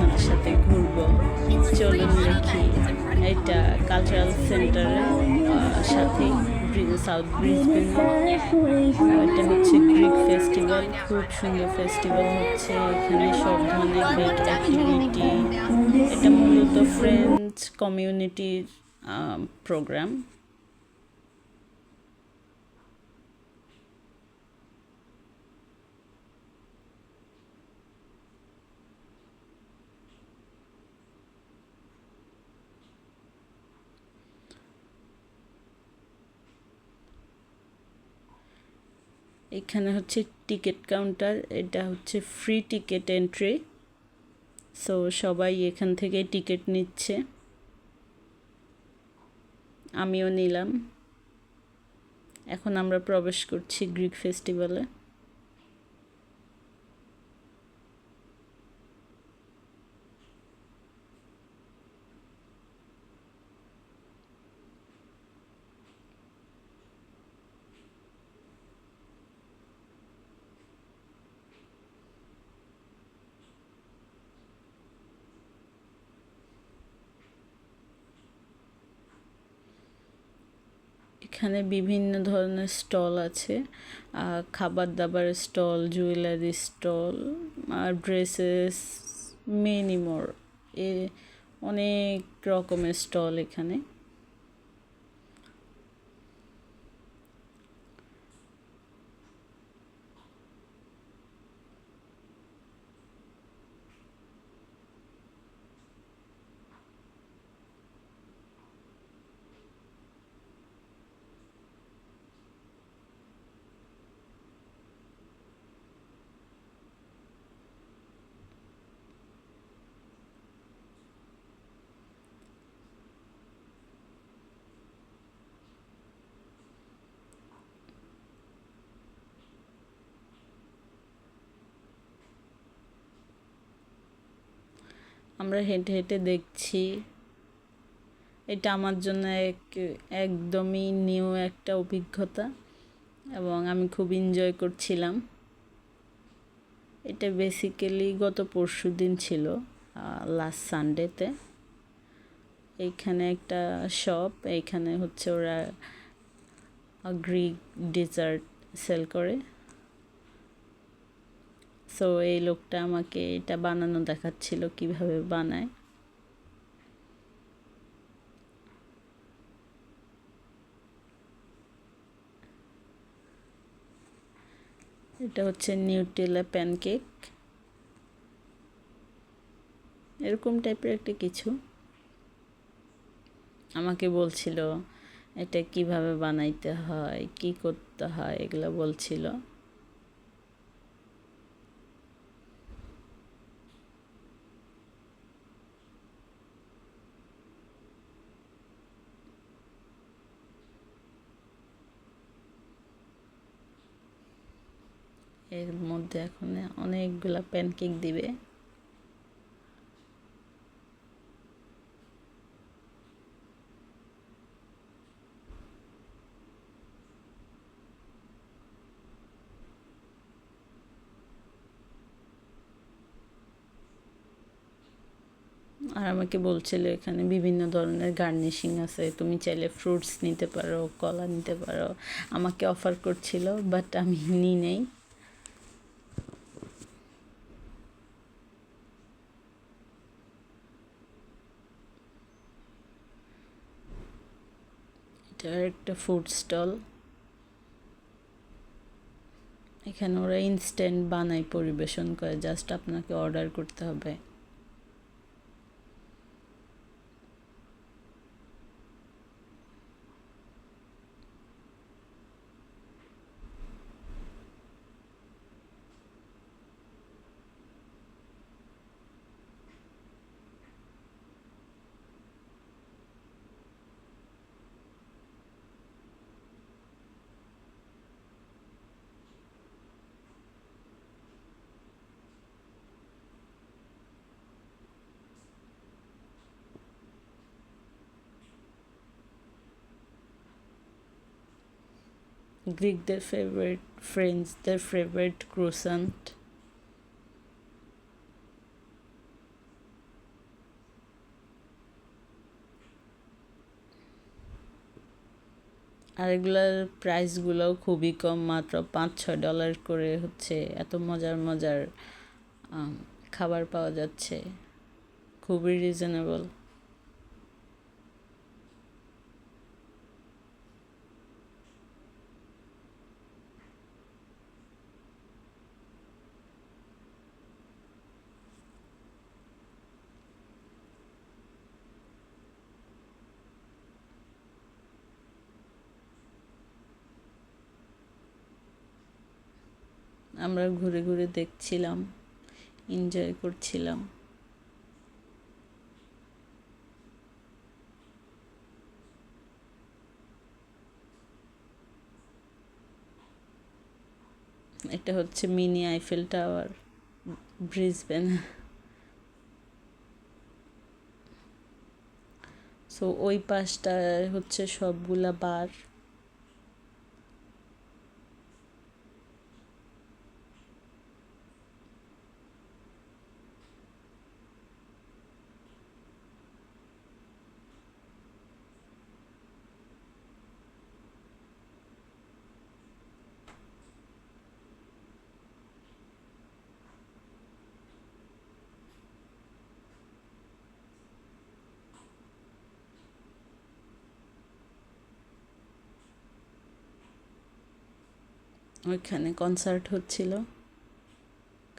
আপনাদের সাথে ঘুরবো। চলুন দেখি। এটা কালচারাল সেন্টারের সাথেই সাউথ ব্রিসবেনে। এটা হচ্ছে গ্রিক ফেস্টিভ্যাল, খুব সুন্দর ফেস্টিভ্যাল হচ্ছে এখানে, সব ধরনের গ্রিক অ্যাক্টিভিটি। এটা মূলত ফ্রেঞ্চ কমিউনিটির প্রোগ্রাম। এখানে হচ্ছে টিকিট কাউন্টার, এটা হচ্ছে ফ্রি টিকিট এন্ট্রি। সো সবাই এখান থেকে টিকিট নিচ্ছে, আমিও নিলাম। এখন আমরা প্রবেশ করছি গ্রিক ফেস্টিভ্যালে। এখানে বিভিন্ন ধরনের স্টল আছে, খাবার দাবারের স্টল, জুয়েলারি স্টল, আর ড্রেসেস, মেনি মোর। এ অনেক রকমের স্টল এখানে। আমরা হেঁটে হেঁটে দেখছি। এটা আমার জন্য একদমই নিউ একটা অভিজ্ঞতা, এবং আমি খুব এনজয় করছিলাম। এটা বেসিক্যালি গত পরশুদিন ছিল, লাস্ট সানডেতে। এইখানে একটা শপ, এইখানে হচ্ছে ওরা গ্রিক ডেজার্ট সেল করে। সো এই লোকটা আমাকে এটা বানানো দেখাচ্ছিল, কিভাবে বানায়। এটা হচ্ছে নিউটেলা প্যানকেক, এরকম টাইপের একটা কিছু। আমাকে বলছিল এটা কিভাবে বানাইতে হয়, কি করতে হয়, এগুলো বলছিল। এর মধ্যে এখন অনেকগুলা প্যানকেক দিবে। আর আমাকে বলছিল এখানে বিভিন্ন ধরনের গার্নিশিং আছে, তুমি চাইলে ফ্রুটস নিতে পারো, কলা নিতে পারো। আমাকে অফার করছিল, বাট আমি নিই নেই। এটা একটা ফুড স্টল। এখানে ওরা ইনস্ট্যান্ট বানায় পরিবেশন করে, জাস্ট আপনাকে অর্ডার করতে হবে। গ্রিকদের ফেভারিট, ফ্রেঞ্চদের ফেভারিট ক্রোসান্ট। আর এগুলার প্রাইসগুলোও খুবই কম, মাত্র $5-6 করে হচ্ছে। এত মজার মজার খাবার পাওয়া যাচ্ছে, খুবই রিজনেবল। আমরা ঘুরে ঘুরে দেখছিলাম, এনজয় করছিলাম। এটা হচ্ছে mini Eiffel tower, Brisbane. So ওই পাশটা হচ্ছে সবগুলা বার। ওইখানে কনসার্ট হচ্ছিল,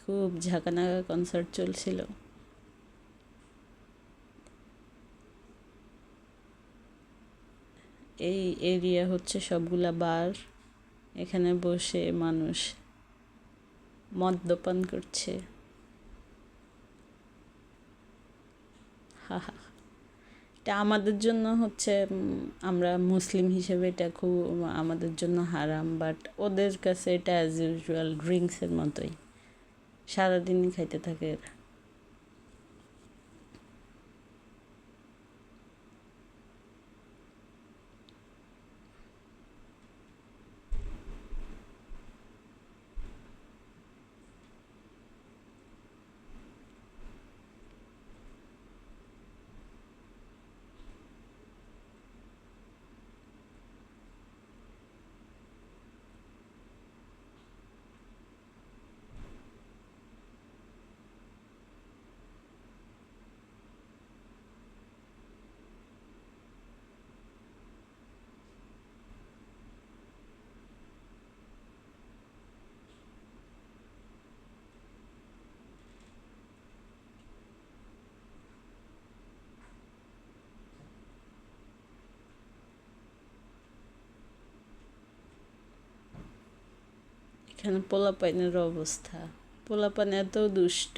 খুব ঝাঁকানাকা কনসার্ট চলছিল। এই এরিয়া হচ্ছে সবগুলা বার, এখানে বসে মানুষ মদ্যপান করছে। হা হা। এটা আমাদের জন্য হচ্ছে আমরা মুসলিম হিসেবে এটা খুব আমাদের জন্য হারাম, বাট ওদের কাছে এটা অ্যাজ ইউজুয়াল ড্রিঙ্কসের মতোই, সারাদিনই খাইতে থাকে এরা। এখানে পোলাপাইনের অবস্থা, পোলাপান এত দুষ্ট।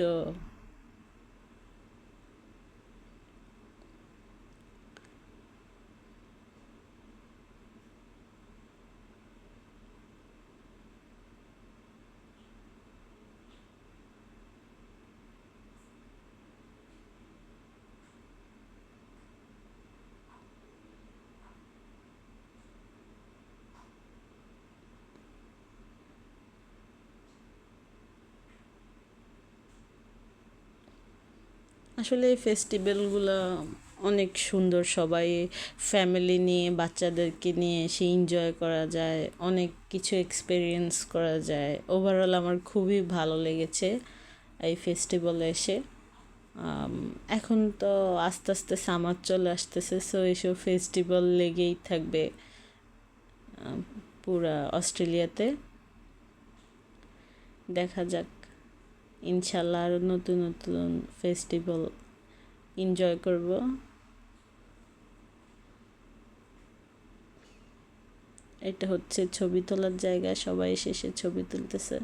আসলে এই ফেস্টিভ্যালগুলো অনেক সুন্দর, সবাই ফ্যামিলি নিয়ে বাচ্চাদেরকে নিয়ে এসে এনজয় করা যায়, অনেক কিছু এক্সপিরিয়েন্স করা যায়। ওভারঅল আমার খুবই ভালো লেগেছে এই ফেস্টিভ্যালে এসে। এখন তো আস্তে আস্তে সামার চলে আসতেছে, সো এইসব ফেস্টিভ্যাল লেগেই থাকবে পুরা অস্ট্রেলিয়াতে। দেখা যাক, ইনশাল্লাহ আরও নতুন নতুন ফেস্টিভ্যাল এনজয় করব। এটা হচ্ছে ছবি তোলার জায়গা, সবাই শেষে ছবি তুলতেছে।